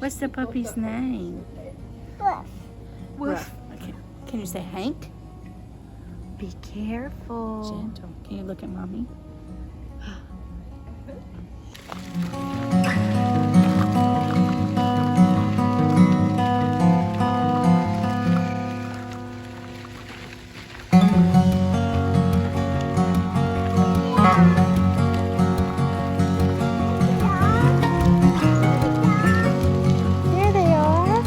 What's the puppy's name? Woof. Woof. Okay. Can you say Hank? Be careful. Gentle. Can you look at mommy? There they are.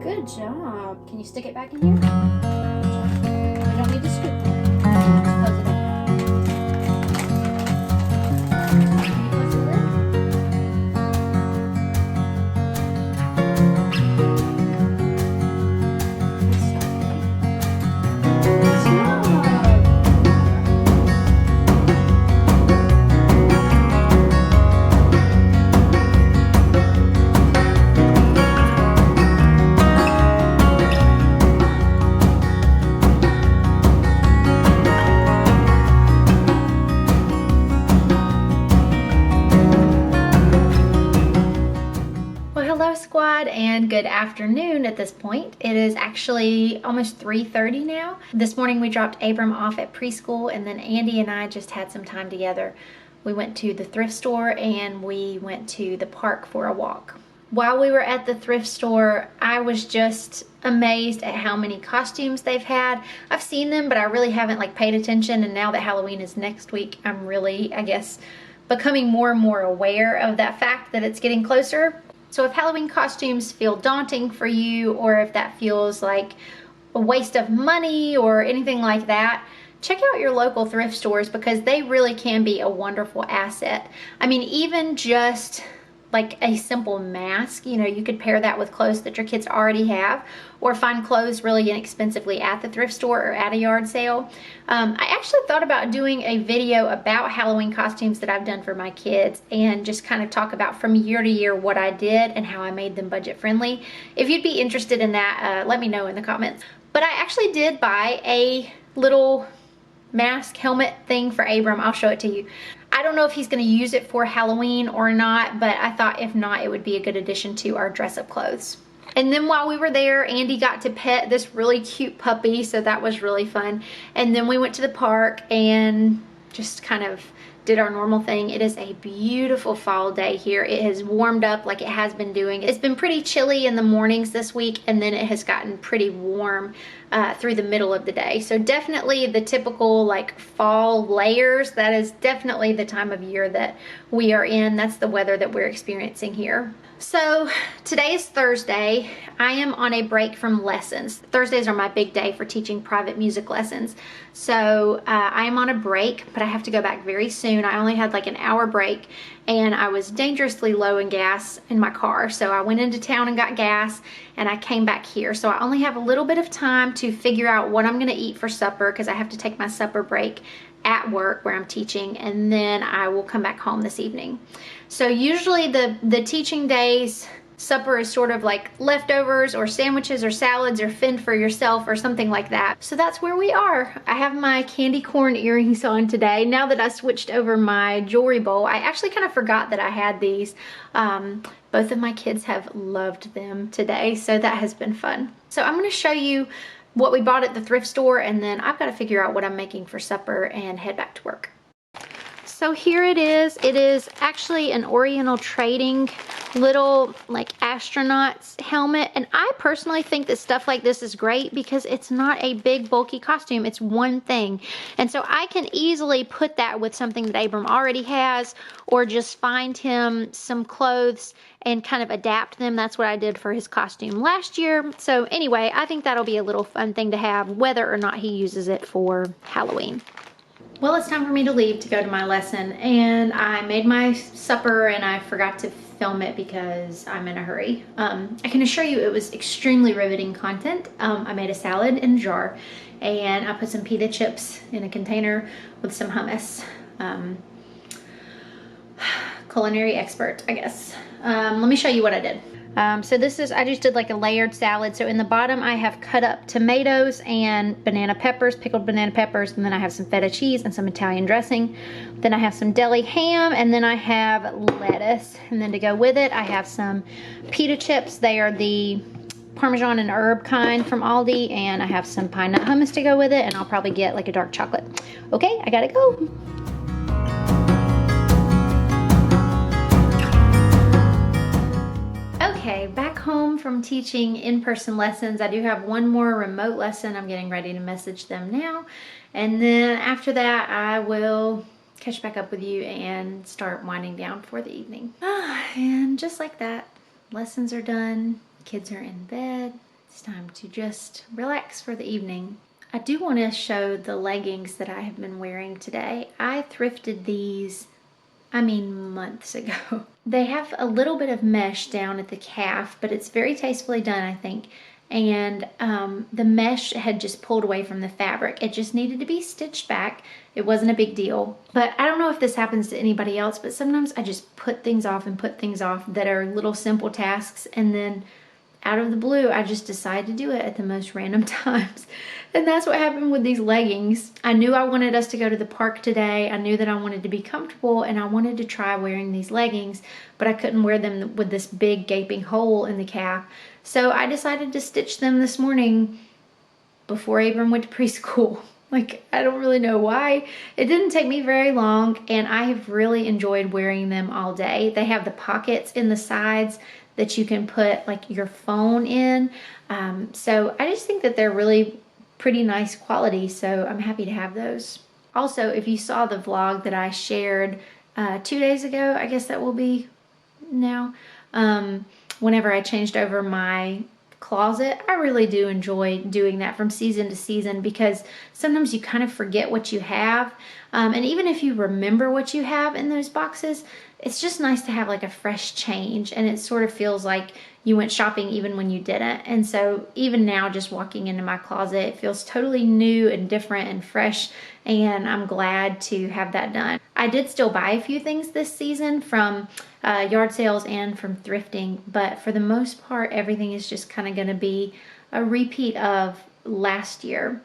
Good job. Can you stick it back in here? You don't need to scoop it. Just close it up. Close the lid. Good job. Well, hello squad and good afternoon at this point. It is actually almost 3:30 now. This morning we dropped Abram off at preschool and then Andy and I just had some time together. We went to the thrift store and we went to the park for a walk. While we were at the thrift store, I was just amazed at how many costumes they've had. I've seen them, but I really haven't paid attention, and now that Halloween is next week, I'm really, I guess, becoming more and more aware of that fact that it's getting closer. So if Halloween costumes feel daunting for you, or if that feels like a waste of money or anything like that, check out your local thrift stores because they really can be a wonderful asset. I mean, even just like a simple mask, you know, you could pair that with clothes that your kids already have, or find clothes really inexpensively at the thrift store or at a yard sale. I actually thought about doing a video about Halloween costumes that I've done for my kids and just kind of talk about from year to year what I did and how I made them budget friendly. If you'd be interested in that, let me know in the comments. But I actually did buy a little mask helmet thing for Abram. I'll show it to you. I don't know if he's going to use it for Halloween or not, but I thought if not, it would be a good addition to our dress-up clothes. And then while we were there, Andy got to pet this really cute puppy, so that was really fun. And then we went to the park and just kind of did our normal thing. It is a beautiful fall day here. It has warmed up like it has been doing. It's been pretty chilly in the mornings this week, and then it has gotten pretty warm through the middle of the day. So definitely the typical fall layers. That is definitely the time of year that we are in. That's the weather that we're experiencing here. So today is Thursday. I am on a break from lessons. Thursdays are my big day for teaching private music lessons. So I am on a break, but I have to go back very soon. I only had an hour break and I was dangerously low in gas in my car. So I went into town and got gas and I came back here. So I only have a little bit of time to figure out what I'm gonna eat for supper because I have to take my supper break at work where I'm teaching, and then I will come back home this evening. So usually the teaching days, supper is sort of like leftovers or sandwiches or salads or fend for yourself or something like that. So that's where we are. I have my candy corn earrings on today. Now that I switched over my jewelry bowl, I actually kind of forgot that I had these. Both of my kids have loved them today, so that has been fun. So I'm gonna show you what we bought at the thrift store, and then I've got to figure out what I'm making for supper and head back to work. So here it is. It is actually an Oriental Trading little astronaut's helmet, and I personally think that stuff like this is great because it's not a big bulky costume. It's one thing, and so I can easily put that with something that Abram already has, or just find him some clothes and kind of adapt them. That's what I did for his costume last year. So anyway, I think that'll be a little fun thing to have whether or not he uses it for Halloween. Well, it's time for me to leave to go to my lesson, and I made my supper and I forgot to film it because I'm in a hurry. I can assure you it was extremely riveting content. I made a salad in a jar, and I put some pita chips in a container with some hummus. Culinary expert, I guess. Let me show you what I did. So I just did like a layered salad. So in the bottom I have cut up tomatoes and banana peppers, pickled banana peppers, and then I have some feta cheese and some Italian dressing. Then I have some deli ham, and then I have lettuce. And then to go with it, I have some pita chips. They are the Parmesan and herb kind from Aldi, and I have some pine nut hummus to go with it, and I'll probably get like a dark chocolate. Okay, I gotta go. Okay, back home from teaching in-person lessons. I do have one more remote lesson. I'm getting ready to message them now. And then after that, I will catch back up with you and start winding down for the evening. And just like that, lessons are done. Kids are in bed. It's time to just relax for the evening. I do want to show the leggings that I have been wearing today. I thrifted these, months ago. They have a little bit of mesh down at the calf, but it's very tastefully done, I think. And the mesh had just pulled away from the fabric. It just needed to be stitched back. It wasn't a big deal. But I don't know if this happens to anybody else, but sometimes I just put things off that are little simple tasks, and then out of the blue, I just decide to do it at the most random times. And that's what happened with these leggings. I knew I wanted us to go to the park today. I knew that I wanted to be comfortable, and I wanted to try wearing these leggings, but I couldn't wear them with this big gaping hole in the calf. So I decided to stitch them this morning before Abram went to preschool. Like, I don't really know why. It didn't take me very long, and I have really enjoyed wearing them all day. They have the pockets in the sides that you can put like your phone in. So I just think that they're really pretty nice quality, so I'm happy to have those. Also, if you saw the vlog that I shared 2 days ago, I guess that will be now, whenever I changed over my closet, I really do enjoy doing that from season to season, because sometimes you kind of forget what you have, and even if you remember what you have in those boxes, it's just nice to have like a fresh change, and it sort of feels like you went shopping even when you didn't. And so even now, just walking into my closet, it feels totally new and different and fresh, and I'm glad to have that done. I did still buy a few things this season from yard sales and from thrifting, but for the most part, everything is just kind of going to be a repeat of last year.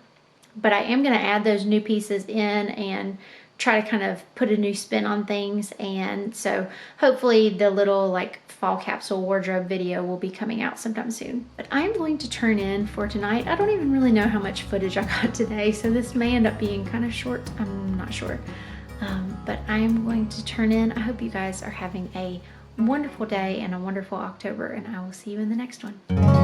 But I am going to add those new pieces in and try to kind of put a new spin on things, and so hopefully the little like fall capsule wardrobe video will be coming out sometime soon. But I'm going to turn in for tonight. I don't even really know how much footage I got today, so this may end up being kind of short. I'm not sure, but I'm going to turn in. I hope you guys are having a wonderful day and a wonderful October, and I will see you in the next one.